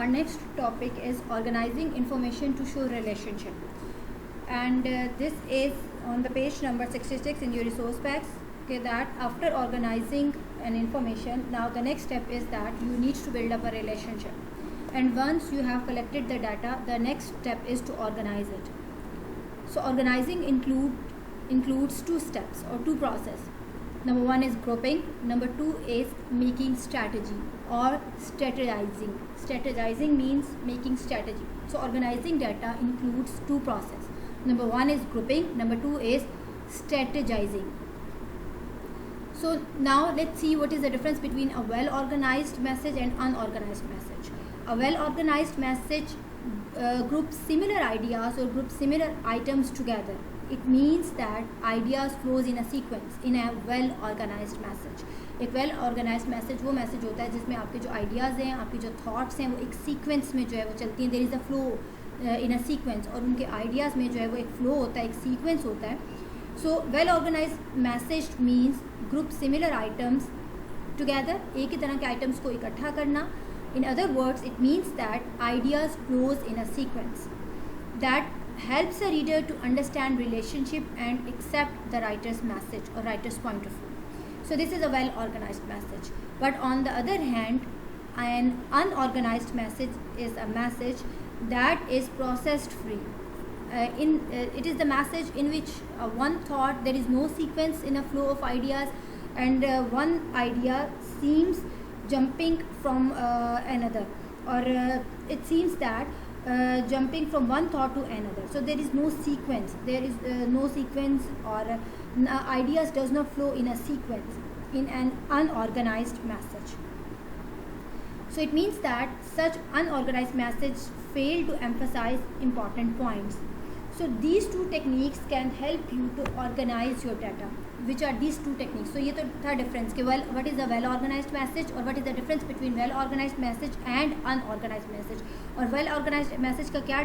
Our next topic is organizing information to show relationship, and this is on the page number 66 in your resource packs. Okay, that after organizing an information, now the next step is that you need to build up a relationship, and once you have collected the data, the next step is to organize it. So organizing includes two steps or two process. Number one is grouping. Number two is making strategy or strategizing. Strategizing means making strategy. So organizing data includes two process. Number one is grouping. Number two is strategizing. So now let's see what is the difference between a well organized message and unorganized message. A well organized message groups similar ideas or groups similar items together. It means that ideas flows in a sequence in a well organized message. एक well organized message वो message होता है जिसमें आपके जो ideas हैं, आपके जो thoughts हैं, वो एक sequence में जो है वो चलती हैं. There is a flow in a sequence, और उनके ideas में जो है वो एक flow होता है, एक sequence होता है. So well organized message means group similar items together, एक ही तरह के items को इकट्ठा करना. In other words, it means that ideas flows in a sequence that helps a reader to understand relationship and accept the writer's message or writer's point of view. So this is a well organized message. But on the other hand, an unorganized message is a message that is processed free. It is the message in which one thought, there is no sequence in a flow of ideas, and one idea seems jumping from another, or it seems that jumping from one thought to another. So there is no sequence. There is no sequence, or ideas does not flow in a sequence in an unorganized message. So it means that such unorganized message fail to emphasize important points. So these two techniques can help you to organize your data. Which are these two techniques? So ये तो था difference कि what is a well organized message, और what is the difference between well organized message and unorganized message. और well organized message का क्या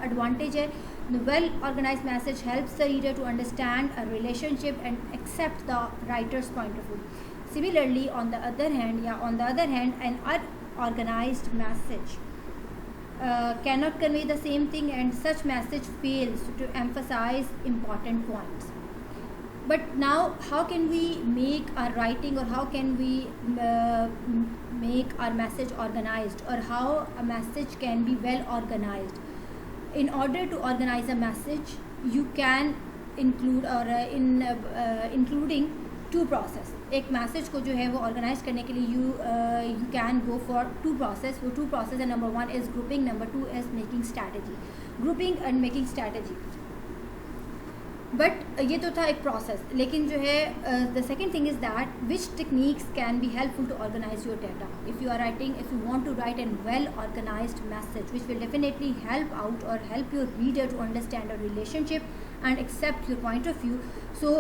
advantage है? The well organized message helps the reader to understand a relationship and accept the writer's point of view. Similarly, on the other hand, an unorganized message cannot convey the same thing, and such message fails to emphasize important points. But now, how can we make our writing, or how can we make our message organized, or how a message can be well organized? In order to organize a message, you can include including two process. एक message को जो है वो organise करने के लिए you can go for two process. वो two process है. Number one is grouping, number two is making strategy. Grouping and making strategy. But ये तो था एक प्रोसेस, लेकिन जो है the second thing is that which techniques can be helpful to organise your data. If you want to write an well organised message which will definitely help out और help your reader to understand a relationship and accept your point of view. So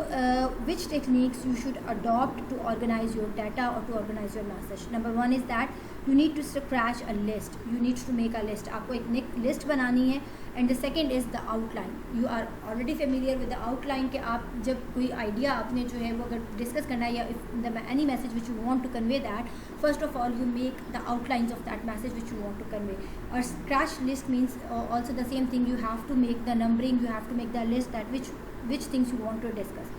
which techniques you should adopt to organize your data or to organize your message? Number one is that you need to scratch a list. You need to make a list. आपको एक list बनानी है. And the second is the outline. You are already familiar with the outline कि आप जब कोई idea आपने जो है वो अगर discuss करना है, या if any message which you want to convey that, first of all you make the outlines of that message which you want to convey. Or scratch list means also the same thing. You have to make the numbering. You have to make the list that which things you want to discuss.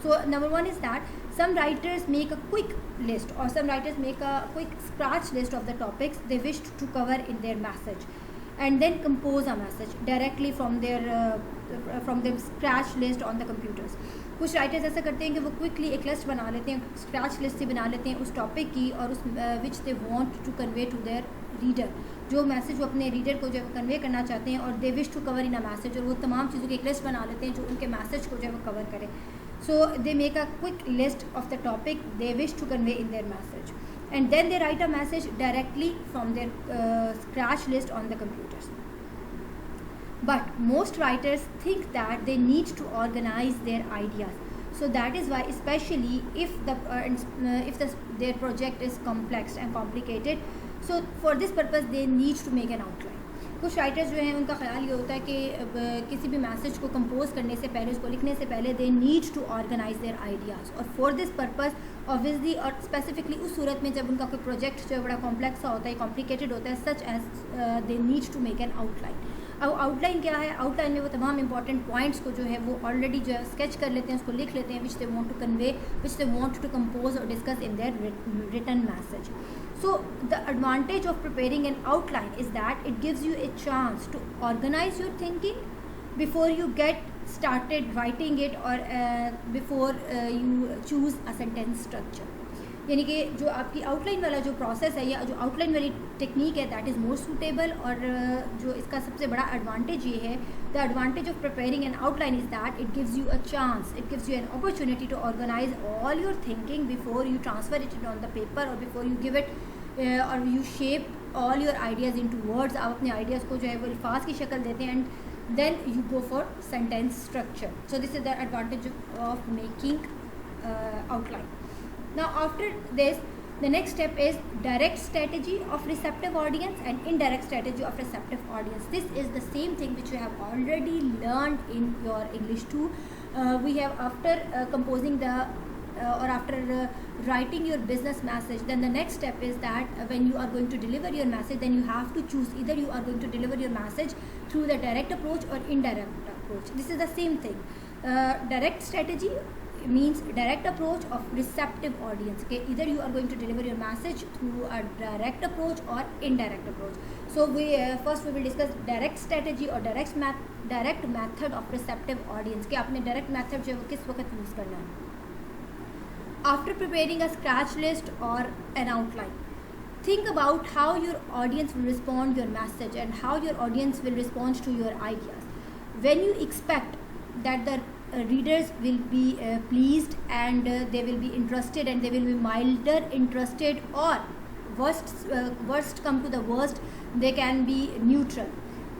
So number one is that some writers make a quick list, or some writers make a quick scratch list of the topics they wish to cover in their message, and then compose a message directly from their scratch list on the computers. कुछ writers ऐसा करते हैं कि वो quickly एक list बना लेते हैं, स्क्रैच लिस्ट से बना लेते हैं उस टॉपिक की, और उस which they want to convey to their reader. जो मैसेज वो अपने रीडर को जो है कन्वे करना चाहते हैं, और they wish to cover in a message, और वो तमाम चीज़ों की एक लिस्ट बना लेते हैं जो उनके मैसेज को जो है वो कवर करे. So they make a quick list of the topic they wish to convey in their message, and then they write a message directly from their scratch list on the computers. But most writers think that they need to organize their ideas. So that is why, especially if their project is complex and complicated, so for this purpose they need to make an outline. कुछ writers जो हैं उनका ख्याल ये होता है कि किसी भी मैसेज को कंपोज करने से पहले, उसको लिखने से पहले they need to organise their ideas, और फॉर दिस पर्पस ऑब्वियसली और स्पेसिफिकली उस सूरत में जब उनका कोई प्रोजेक्ट जो है बड़ा कॉम्प्लेक्स सा होता है, कॉम्प्लिकेटेड होता है, such as they need to make an outline. अब आउटलाइन क्या है? आउटलाइन में वो तमाम इंपॉर्टेंट पॉइंट्स को जो है वो ऑलरेडी जो है स्केच कर लेते हैं, उसको लिख लेते हैं, which they want to convey, which they want to compose और discuss in their written message. So the advantage of preparing an outline is that it gives you a chance to organize your thinking before you get started writing it, or before you choose a sentence structure. यानी कि जो आपकी outline वाला जो process है या जो outline वाली टेक्निक है, दैट इज़ मोर सूटेबल. और जो इसका सबसे बड़ा एडवांटेज ये है, the advantage of preparing an outline is that it gives you a chance, it gives you an opportunity to organise all your thinking before you transfer it on the paper, और before you give it और you shape all your ideas into words. आप अपने ideas को जो है वो अल्फाज की शक्ल देते हैं, and then you go for sentence structure. So this is the advantage of making outline. Now after this, the next step is direct strategy of receptive audience and indirect strategy of receptive audience. This is the same thing which you have already learned in your English 2. We have after composing the or after writing your business message, then the next step is that when you are going to deliver your message, then you have to choose either you are going to deliver your message through the direct approach or indirect approach. This is the same thing. Direct strategy means direct approach of receptive audience. Okay, either you are going to deliver your message through a direct approach or indirect approach. So we first we will discuss direct strategy or direct method of receptive audience. कि आपने direct method जो है वो किस वक्त use करना है. After preparing a scratch list or an outline, think about how your audience will respond your message and how your audience will respond to your ideas. When you expect that the readers will be pleased and they will be interested and they will be milder interested, or worst come to the worst, they can be neutral.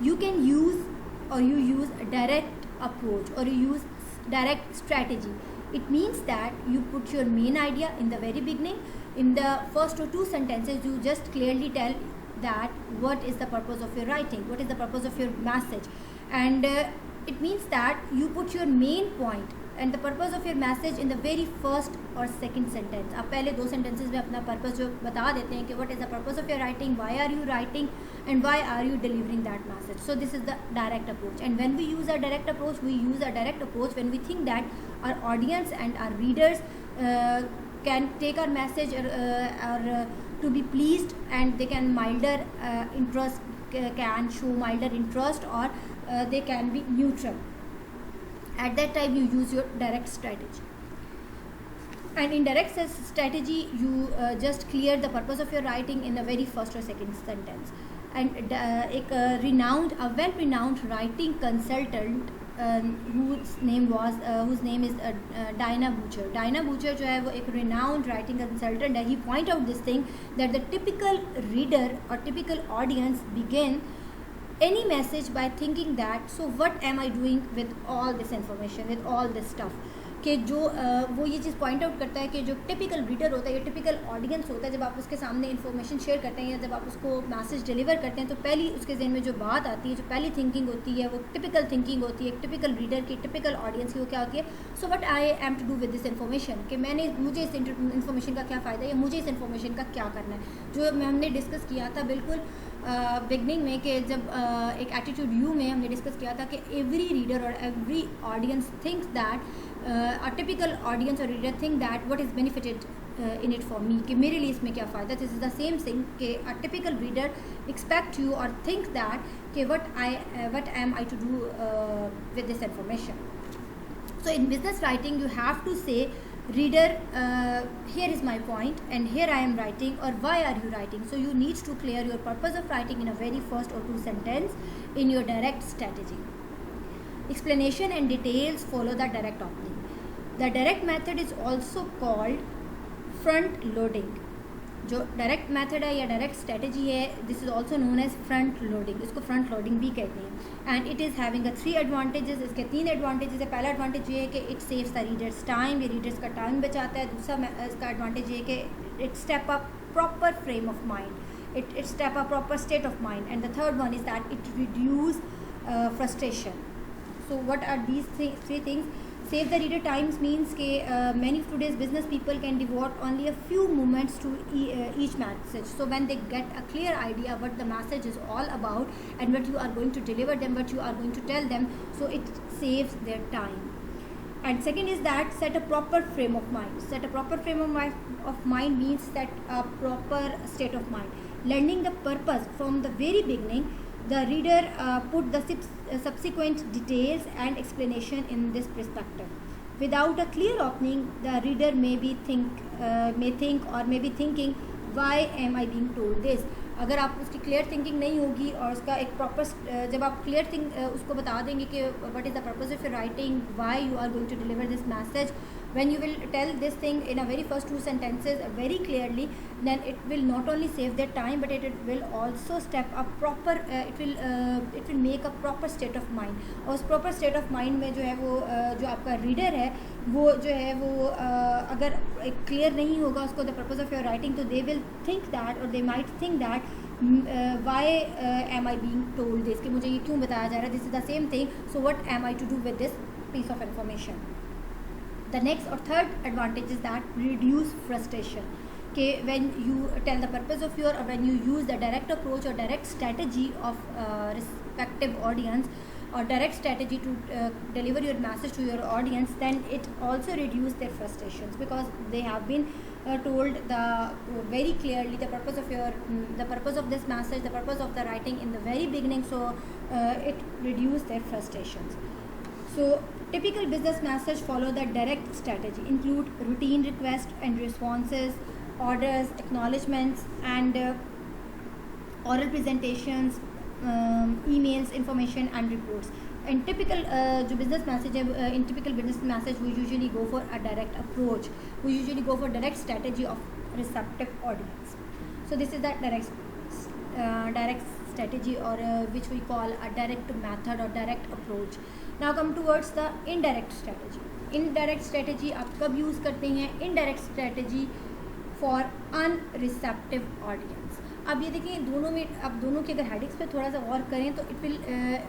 You can use or you use a direct approach or you use direct strategy. It means that you put your main idea in the very beginning. In the first or two sentences, you just clearly tell that what is the purpose of your writing, what is the purpose of your message, and it means that you put your main point and the purpose of your message in the very first or second sentence. आप पहले दो sentences में अपना purpose जो बता देते हैं कि what is the purpose of your writing, why are you writing, and why are you delivering that message. So this is the direct approach. And when we use a direct approach, we use a direct approach when we think that our audience and our readers can take our message or to be pleased, and they can milder interest, can show milder interest, or they can be neutral. At that time you use your direct strategy. And in direct strategy you just clear the purpose of your writing in the very first or second sentence. And a well-renowned writing consultant whose name is Diana Butcher. Diana Butcher जो है वो एक renowned writing consultant है. He point out this thing that the typical reader or typical audience begin any message by thinking that so what am I doing with all this information, with all this stuff. कि जो वो ये चीज़ point out करता है कि जो typical reader होता है या टिपिकल ऑडियंस होता है, जब आप उसके सामने इन्फॉर्मेशन शेयर करते हैं या जब आप उसको मैसेज डिलीवर करते हैं, तो पहली उसके जहन में जो बात आती है, जो पहली थिंकिंग होती है, वो टिपिकल थिंकिंग होती है. टिपिकल रीडर की, टिपिकल ऑडियंस की वो क्या होती है, so what I am to do with this information, कि मुझे इस इन्फॉर्मेशन का क्या फ़ायदा है या मुझे इस इन्फॉर्मेशन का क्या करना है. जो हमने डिस्कस किया था बिल्कुल बिगनिंग में, कि जब एक एटीट्यूड यू में हमने डिस्कस किया था कि एवरी रीडर और every audience thinks that a typical audience or reader think that what is benefited in it for me, कि मेरे लिए इसमें क्या फ़ायदा. This is the same thing कि a typical reader expect you or think that कि what am I to do with this information. So in business writing you have to say, reader, here is my point and here I am writing, or why are you writing. So you need to clear your purpose of writing in a very first or two sentence in your direct strategy. Explanation and details follow the direct opening. The direct method is also called front loading. जो direct method है या direct strategy है, this is also known as front loading. इसको front loading भी कहते हैं. And it is having 3 advantages. इसके 3 advantages है. पहला एडवांटेज ये है कि it saves the readers time, ये रीडर्स का टाइम बचाता है. दूसरा इसका एडवांटेज ये है कि it step up proper frame of mind, it step a proper state of mind. And the third one is that it reduce frustration. So what are these three things? Save the reader times means that many of today's business people can devote only a few moments to each message. So when they get a clear idea what the message is all about and what you are going to deliver them, what you are going to tell them, so it saves their time. And second is that set a proper frame of mind. Set a proper frame of mind means set a proper state of mind. Learning the purpose from the very beginning, the reader put the subsequent details and explanation in this perspective. Without a clear opening, the reader may be thinking, why am I being told this? अगर आप उसकी clear thinking नहीं होगी और उसका एक proper जब आप क्लियर उसको बता देंगे कि what is the purpose of your writing, why you are going to deliver this message, when you will tell this thing in a very first two sentences very clearly, then it will not only save their time but it will also step up proper it will make a proper state of mind. और उस proper state of mind में जो है वो जो आपका reader है वो जो है वो अगर क्लियर नहीं होगा उसको the purpose of your writing, तो they will think that or they might think that why am I being told this, कि मुझे ये क्यों बताया जा रहा है, this is the same thing, so what am I to do with this piece of information. The next or third advantage is that reduce frustration. Okay, when you tell the purpose of your, or when you use the direct approach or direct strategy of respective audience or direct strategy to deliver your message to your audience, then it also reduce their frustrations because they have been told very clearly the purpose of your the purpose of this message, the purpose of the writing in the very beginning, so it reduce their frustrations. So typical business message follow the direct strategy, include routine requests and responses, orders, acknowledgements, and oral presentations, emails, information, and reports. In typical business message, in typical business message, we usually go for a direct approach. We usually go for direct strategy of receptive audience. So this is that direct strategy, or which we call a direct method or direct approach. Now come towards the indirect strategy. Indirect strategy आप कब use करते हैं? Indirect strategy for unreceptive audience. अब ये देखिए दोनों में, अब दोनों के अगर हेडिंग्स पे थोड़ा सा गौर करें तो it will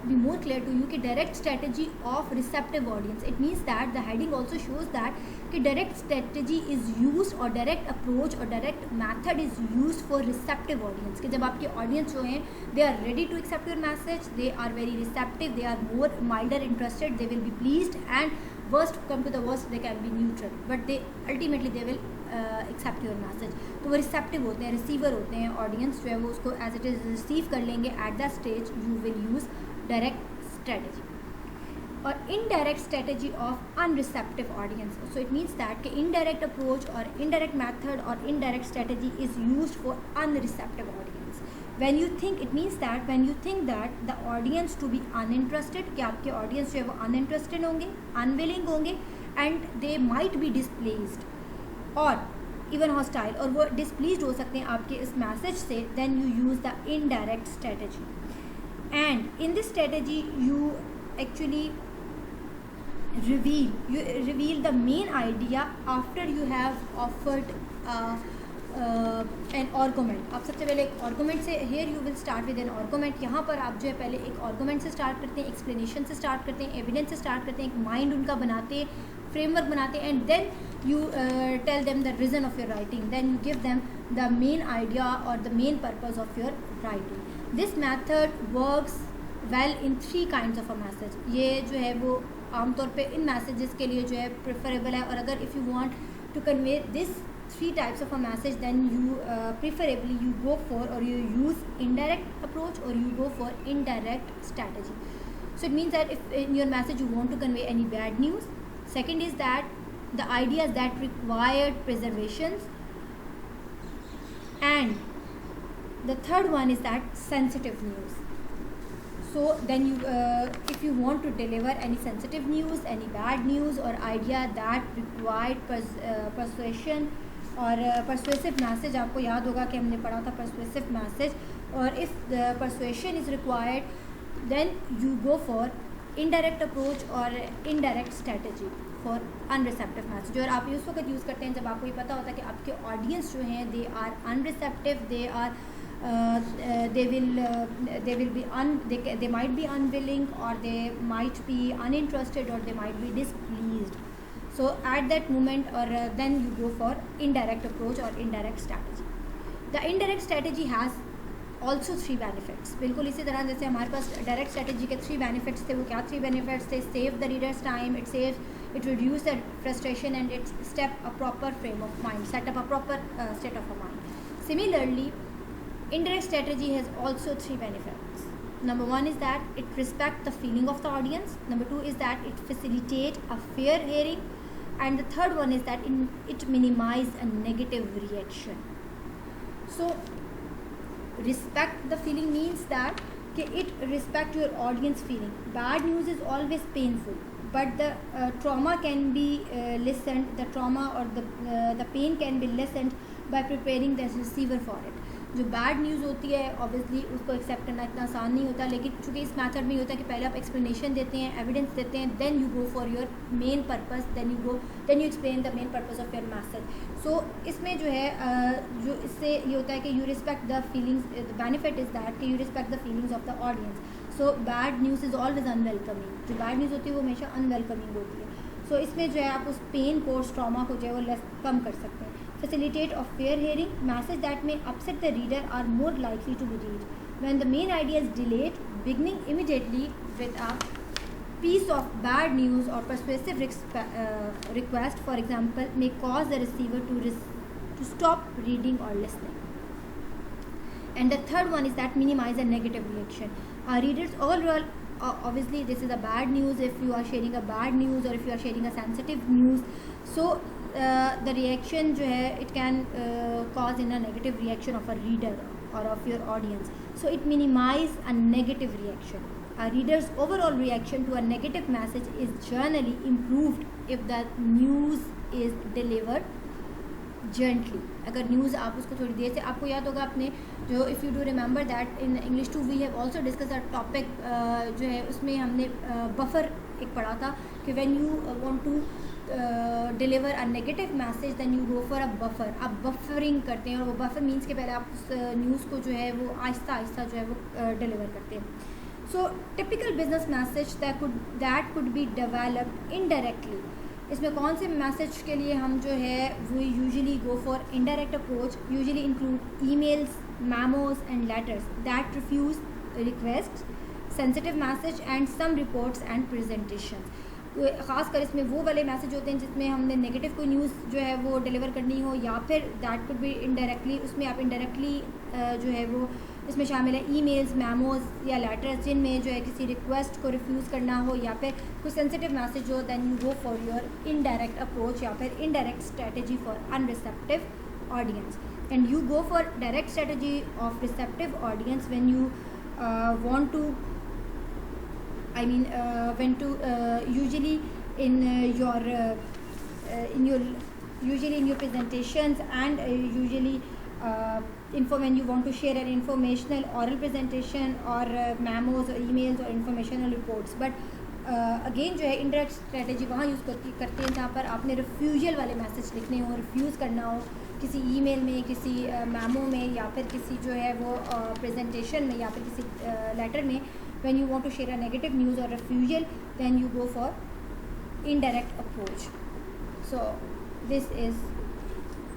be more clear to you कि direct strategy of receptive audience. It means that the heading also shows that कि डायरेक्ट स्ट्रेटजी इज़ यूज और डायरेक्ट अप्रोच और direct method is use for receptive audience. कि जब आपके audience जो हैं they are ready to accept your message, they are very receptive, they are more milder interested, they will be pleased, and worst come to the worst they can be neutral, but they ultimately they will accept your message. तो वो receptive होते हैं, receiver होते हैं. Audience जो है वो उसको एज इट इज़ रिसीव कर लेंगे. At that stage you will use direct strategy. और indirect strategy of unreceptive audience. So it means that कि इनडायरेक्ट अप्रोच और इनडायरेक्ट मैथड और indirect strategy is used for unreceptive audience. When you think, it means that when you think that the audience to be uninterested, कि आपके audience जो है वो uninterested होंगे, unwilling होंगे, and they might be displeased or even hostile, और वो displeased हो सकते हैं आपके इस message से, then you use the indirect strategy. And in this strategy you actually reveal the main idea after you have offered an argument. आप सबसे पहले एक आर्गूमेंट से, here you will start with an argument. यहाँ पर आप जो है पहले एक आर्गूमेंट से स्टार्ट करते हैं, एक्सप्लेनेशन से स्टार्ट करते हैं, एविडेंस से स्टार्ट करते हैं, एक माइंड उनका बनाते हैं, फ्रेमवर्क बनाते हैं, and then you tell them the reason of your writing, then you give them the main idea और the main purpose of your writing. This method works well in 3 kinds of a message. ये जो है वो आमतौर पर इन messages के लिए जो है प्रेफरेबल है. और अगर if you want to convey this 3 types of a message, then you preferably you go for, or you use indirect approach, or you go for indirect strategy. So it means that if in your message you want to convey any bad news, second is that the ideas that required preservations, and the third one is that sensitive news. So then you if you want to deliver any sensitive news, any bad news or idea that required persuasion और persuasive message, आपको याद होगा कि हमने पढ़ा था persuasive message. और if the persuasion is required then you go for indirect approach और indirect strategy for unreceptive message. और आप उस वक्त यूज़ करते हैं जब आपको ये पता होता है कि आपके ऑडियंस जो हैं they are unreceptive, they are they might be unwilling, or they might be uninterested, or they might be displeased. So at that moment, or then you go for indirect approach or indirect strategy. The indirect strategy has also 3 benefits. बिल्कुल इसी तरह जैसे हमारे पास direct strategy के 3 benefits थे, वो क्या 3 benefits थे? Save the readers time, it reduce the frustration, and it step a proper frame of mind, set up a proper state of a mind. Similarly indirect strategy has also 3 benefits. Number 1 is that it respects the feeling of the audience. Number 2 is that it facilitates a fair hearing, and the third one is that it minimizes a negative reaction. So respect the feeling means that it respect your audience feeling. Bad news is always painful, but the trauma can be listened, the trauma or the pain can be listened by preparing the receiver for it. जो bad news होती है obviously उसको accept करना इतना आसान नहीं होता, लेकिन चूँकि इस मेथड में होता है कि पहले आप एक्सप्लेनेशन देते हैं, एविडेंस देते हैं, then you go for your main purpose, then you explain the main purpose of your message. So इसमें जो है जो इससे ये होता है कि you respect the feelings. The benefit is that कि you respect the feelings of the audience. So bad news is always unwelcoming. जो बैड न्यूज़ होती है वो हमेशा अनवेलकमिंग होती है. सो इसमें जो है आप उस पेन को, उस ट्रॉमा को जो है वो कम कर सकते हैं. Facilitate of fair hearing, message that may upset the reader are more likely to be read. When the main idea is delayed, beginning immediately with a piece of bad news or persuasive request, for example, may cause the receiver to stop reading or listening. And the third one is that minimize a negative reaction. Our readers overall, obviously this is a bad news if you are sharing a bad news or if you are sharing a sensitive news. So the reaction जो है it can cause in a negative reaction of a reader or of your audience. So it minimize a negative reaction. A reader's overall reaction to a negative message is generally improved if the news is delivered gently. अगर news आप उसको थोड़ी देर से, आपको याद होगा अपने जो if you do remember that in English 2 we have also discuss a topic जो है उसमें हमने बफर एक पढ़ा था कि when you want to deliver a negative message then you go for a buffer. आप बफरिंग करते हैं, और वो बफर मीन्स के पहले आप उस न्यूज़ को जो है वो आहिस्ता आहिस्ता जो है वो डिलीवर करते हैं. So typical business message that could be developed indirectly. इसमें कौन से मैसेज के लिए हम जो है वो usually go for indirect approach? Usually include emails, memos and letters that refuse request, sensitive message and some reports and presentation. ख़ासकर इसमें वो वाले मैसेज होते हैं जिसमें हमने नेगेटिव कोई न्यूज़ जो है वो डिलीवर करनी हो, या फिर दैट कुड बी इनडायरेक्टली. उसमें आप इनडायरेक्टली जो है वो इसमें शामिल है ईमेल्स, मेमोज या लेटर्स जिनमें जो है किसी रिक्वेस्ट को रिफ्यूज़ करना हो, या फिर कोई सेंसिटिव मैसेज हो. Then you go for your indirect approach या फिर indirect strategy for unreceptive audience. And you go for direct strategy of receptive audience when you want to when to usually in your presentations, and usually when you want to share an informational oral presentation or memos or emails or informational reports. But again जो है indirect strategy वहाँ use करते हैं जहाँ पर आपने refusal वाले message लिखने हो, रिफ्यूज़ करना हो किसी ईमेल में, किसी मेमो में, या फिर किसी जो है वो प्रेजेंटेशन में, या फिर किसी लेटर में. When you want to share a negative news और refusal, then you go for indirect approach. So this is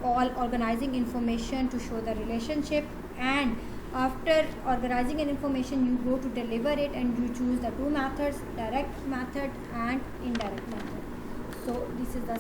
all organizing information to show the relationship, and after organizing an information you go to deliver it, and you choose the 2 methods, direct method and indirect method. So this is the